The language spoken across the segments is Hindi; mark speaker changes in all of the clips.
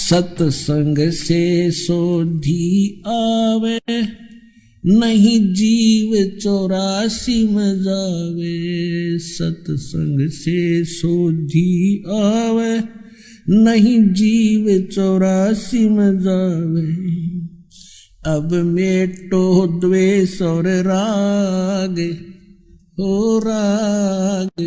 Speaker 1: सत्संग से सोधी आवे, नहीं जीव 84 में जावे। सत्संग से सोधी आवे, नहीं जीव 84 में जावे। अब मेटो द्वेष और राग, हो राग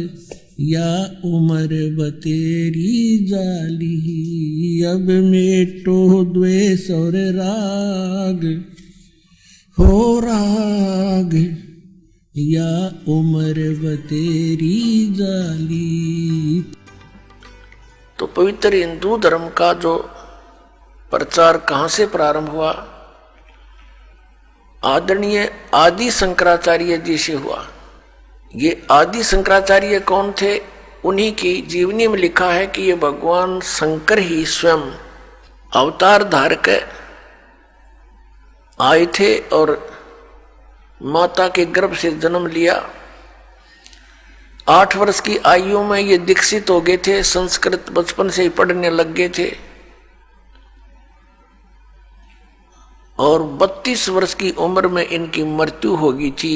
Speaker 1: या उम्र बतेरी जाली। अब मेटो द्वेष और राग, हो राग या उम्र बतेरी जाली।
Speaker 2: तो पवित्र हिंदू धर्म का जो प्रचार कहाँ से प्रारंभ हुआ? आदरणीय आदि शंकराचार्य जी से हुआ। ये आदि शंकराचार्य कौन थे? उन्हीं की जीवनी में लिखा है कि ये भगवान शंकर ही स्वयं अवतार धारक आए थे और माता के गर्भ से जन्म लिया। 8 वर्ष की आयु में ये दीक्षित हो गए थे, संस्कृत बचपन से ही पढ़ने लग गए थे और 32 वर्ष की उम्र में इनकी मृत्यु हो गई थी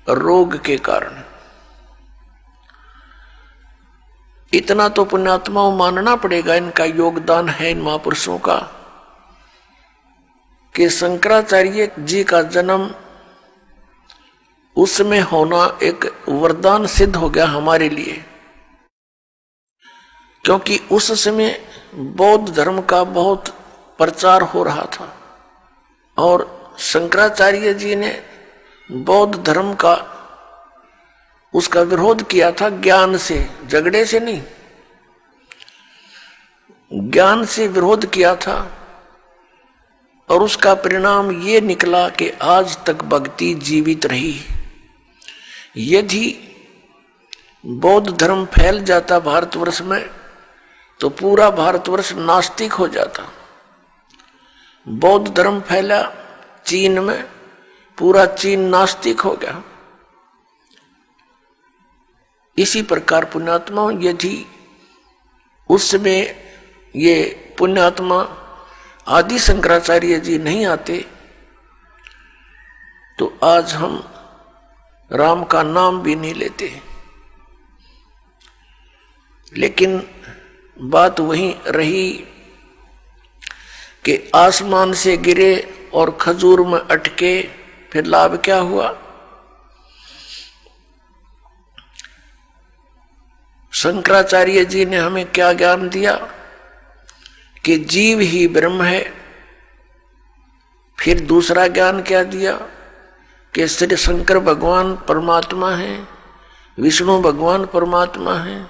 Speaker 2: रोग के कारण। इतना तो पुण्यात्माओं मानना पड़ेगा, इनका योगदान है इन महापुरुषों का, कि शंकराचार्य जी का जन्म उसमें होना एक वरदान सिद्ध हो गया हमारे लिए, क्योंकि उस समय बौद्ध धर्म का बहुत प्रचार हो रहा था और शंकराचार्य जी ने बौद्ध धर्म का उसका विरोध किया था ज्ञान से, झगड़े से नहीं, ज्ञान से विरोध किया था। और उसका परिणाम ये निकला कि आज तक भक्ति जीवित रही। यदि बौद्ध धर्म फैल जाता भारतवर्ष में तो पूरा भारतवर्ष नास्तिक हो जाता। बौद्ध धर्म फैला चीन में, पूरा चीन नास्तिक हो गया। इसी प्रकार पुण्यात्मा, यदि उस समय ये पुण्यात्मा आदि शंकराचार्य जी नहीं आते तो आज हम राम का नाम भी नहीं लेते। लेकिन बात वहीं रही कि आसमान से गिरे और खजूर में अटके, फिर लाभ क्या हुआ? शंकराचार्य जी ने हमें क्या ज्ञान दिया कि जीव ही ब्रह्म है। फिर दूसरा ज्ञान क्या दिया कि श्री शंकर भगवान परमात्मा है, विष्णु भगवान परमात्मा है,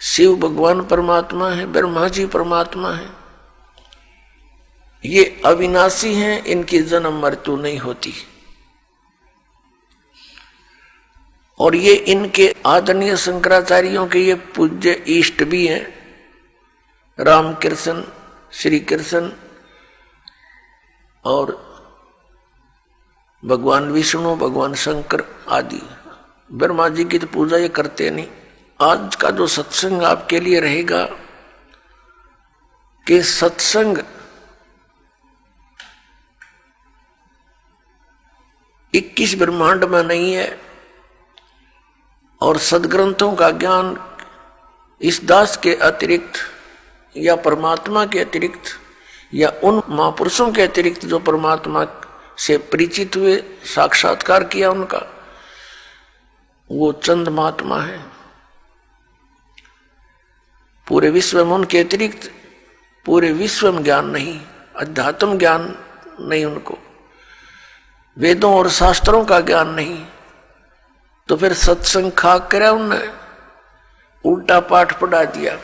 Speaker 2: शिव भगवान परमात्मा है, ब्रह्मा जी परमात्मा है। ये अविनाशी हैं, इनकी जन्म मृत्यु नहीं होती। और ये इनके आदरणीय शंकराचार्यों के ये पूज्य इष्ट भी हैं, रामकृष्ण, श्री कृष्ण और भगवान विष्णु, भगवान शंकर आदि। ब्रह्मा जी की तो पूजा ये करते नहीं। आज का जो सत्संग आपके लिए रहेगा कि सत्संग 21 ब्रह्मांड में नहीं है और सदग्रंथों का ज्ञान इस दास के अतिरिक्त या परमात्मा के अतिरिक्त या उन महापुरुषों के अतिरिक्त जो परमात्मा से परिचित हुए, साक्षात्कार किया उनका, वो चंद महात्मा है। पूरे विश्व में उनके अतिरिक्त पूरे विश्व में ज्ञान नहीं, अध्यात्म ज्ञान नहीं, उनको वेदों और शास्त्रों का ज्ञान नहीं। तो फिर सत्संग खाक करा उनने, उल्टा पाठ पढ़ा दिया।